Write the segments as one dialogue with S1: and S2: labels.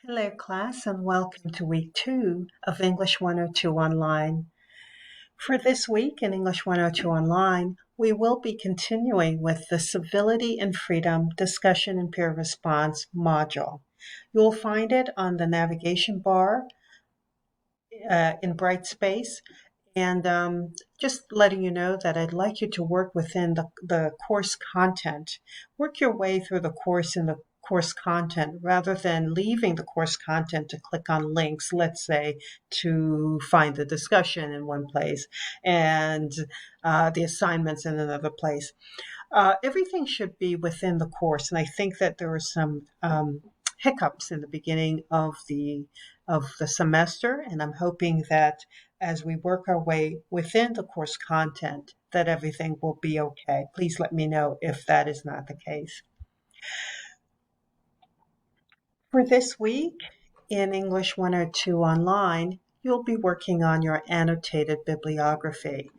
S1: Hello, class, and welcome to week 2 of English 102 Online. For this week in English 102 Online, we will be continuing with the Civility and Freedom Discussion and Peer Response module. You will find it on the navigation bar in Brightspace. And just letting you know that I'd like you to work within the course content. Work your way through the course in the course content rather than leaving the course content to click on links, let's say, to find the discussion in one place and the assignments in another place. Everything should be within the course, and I think that there were some hiccups in the beginning of the semester, and I'm hoping that as we work our way within the course content, that everything will be okay. Please let me know if that is not the case. For this week in English 102 Online, you'll be working on your annotated bibliography.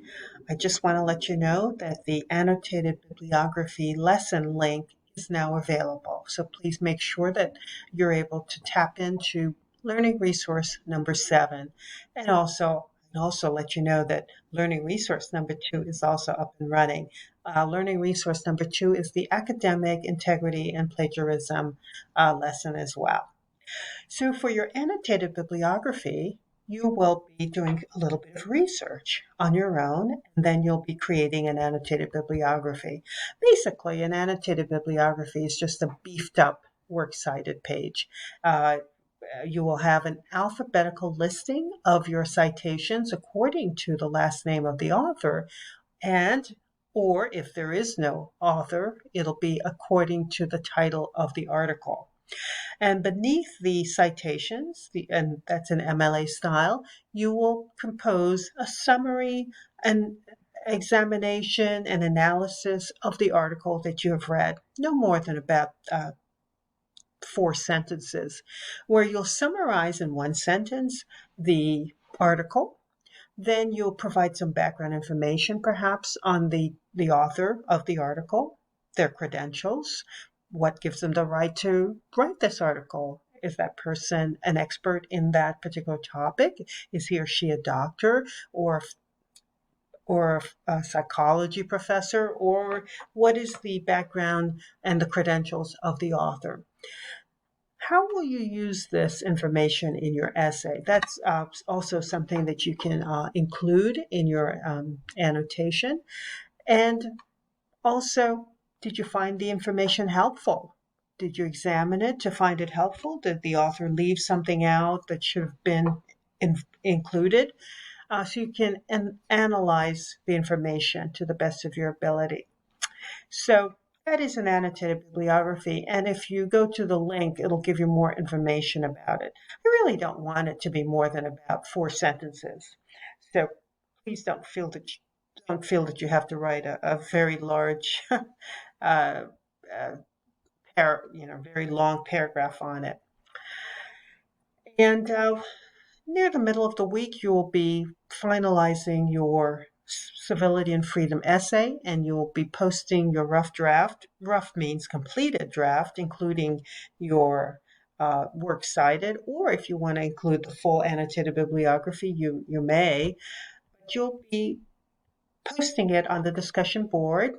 S1: I just want to let you know that the annotated bibliography lesson link is now available. So please make sure that you're able to tap into learning resource number 7. And also let you know that learning resource number 2 is also up and running. Learning resource number 2 is the academic integrity and plagiarism lesson as well. So for your annotated bibliography, you will be doing a little bit of research on your own, and then you'll be creating an annotated bibliography. Basically, an annotated bibliography is just a beefed up works cited page. You will have an alphabetical listing of your citations according to the last name of the author, and or if there is no author, it'll be according to the title of the article. And beneath the citations, and that's an MLA style, you will compose a summary and examination and analysis of the article that you have read, no more than about 4 sentences, where you'll summarize in one sentence the article. Then you'll provide some background information, perhaps, on the author of the article, their credentials, what gives them the right to write this article. Is that person an expert in that particular topic? Is he or she a doctor or a psychology professor? Or what is the background and the credentials of the author? How will you use this information in your essay? That's also something that you can include in your annotation. And also, did you find the information helpful? Did you examine it to find it helpful? Did the author leave something out that should have been included? So you can analyze the information to the best of your ability. So that is an annotated bibliography, and if you go to the link, it'll give you more information about it. I really don't want it to be more than about 4 sentences. So please don't feel that you have to write a very large, uh, very long paragraph on it. And near the middle of the week, you will be finalizing your civility and freedom essay, and you will be posting your rough draft. Rough means completed draft, including your works cited, or if you want to include the full annotated bibliography, you may. But you'll be posting it on the discussion board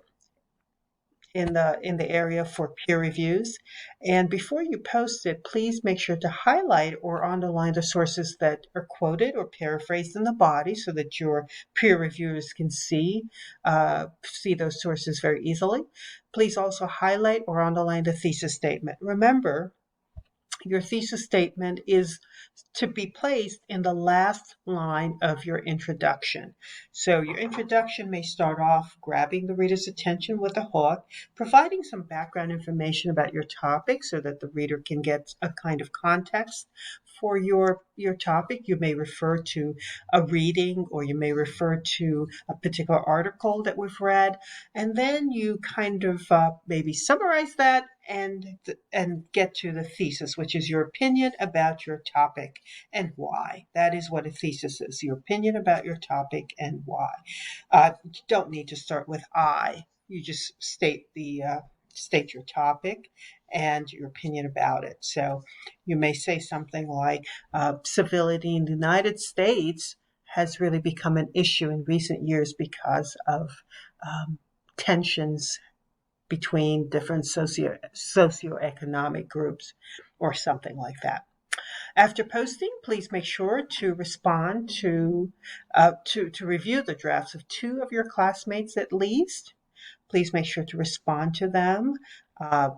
S1: in the area for peer reviews. And before you post it, please make sure to highlight or underline the sources that are quoted or paraphrased in the body so that your peer reviewers can see those sources very easily. Please also highlight or underline the thesis statement. Remember, your thesis statement is to be placed in the last line of your introduction. So your introduction may start off grabbing the reader's attention with a hook, providing some background information about your topic so that the reader can get a kind of context for your topic. You may refer to a reading, or you may refer to a particular article that we've read, and then you kind of maybe summarize that and get to the thesis, which is your opinion about your topic and why. That is what a thesis is, your opinion about your topic and why. You don't need to start with I. You just state the state your topic and your opinion about it. So you may say something like, civility in the United States has really become an issue in recent years because of tensions between different socioeconomic groups or something like that. After posting, please make sure to respond to review the drafts of two of your classmates at least. Please make sure to respond to them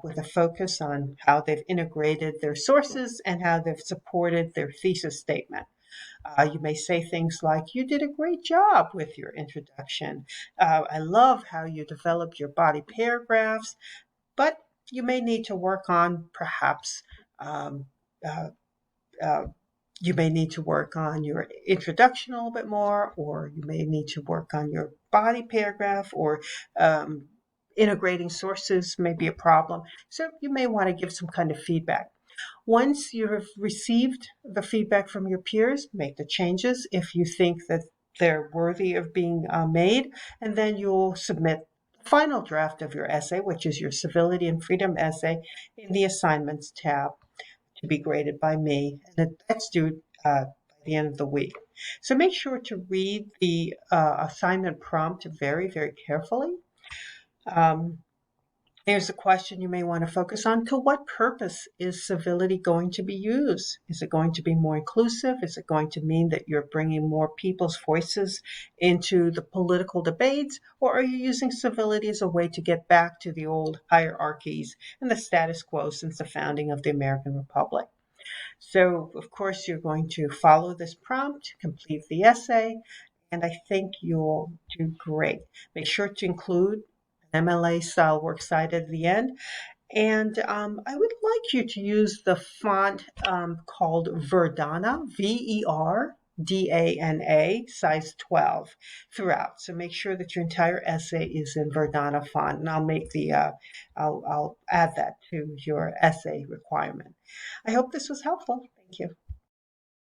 S1: with a focus on how they've integrated their sources and how they've supported their thesis statement. You may say things like, "You did a great job with your introduction. I love how you developed your body paragraphs, but you may need to work on perhaps um, uh, uh, you may need to work on your introduction a little bit more, or you may need to work on your body paragraph, or integrating sources may be a problem." So you may want to give some kind of feedback. Once you have received the feedback from your peers, make the changes if you think that they're worthy of being made, and then you'll submit the final draft of your essay, which is your civility and freedom essay, in the assignments tab to be graded by me, and that's due by the end of the week. So make sure to read the assignment prompt very, very carefully. Um, There's a question you may want to focus on. To what purpose is civility going to be used? Is it going to be more inclusive? Is it going to mean that you're bringing more people's voices into the political debates? Or are you using civility as a way to get back to the old hierarchies and the status quo since the founding of the American Republic? So, of course, you're going to follow this prompt, complete the essay, and I think you'll do great. Make sure to include an MLA style works cited at the end. And I would like you to use the font called Verdana, Verdana, size 12 throughout. So make sure that your entire essay is in Verdana font, and I'll add that to your essay requirement. I hope this was helpful. Thank you.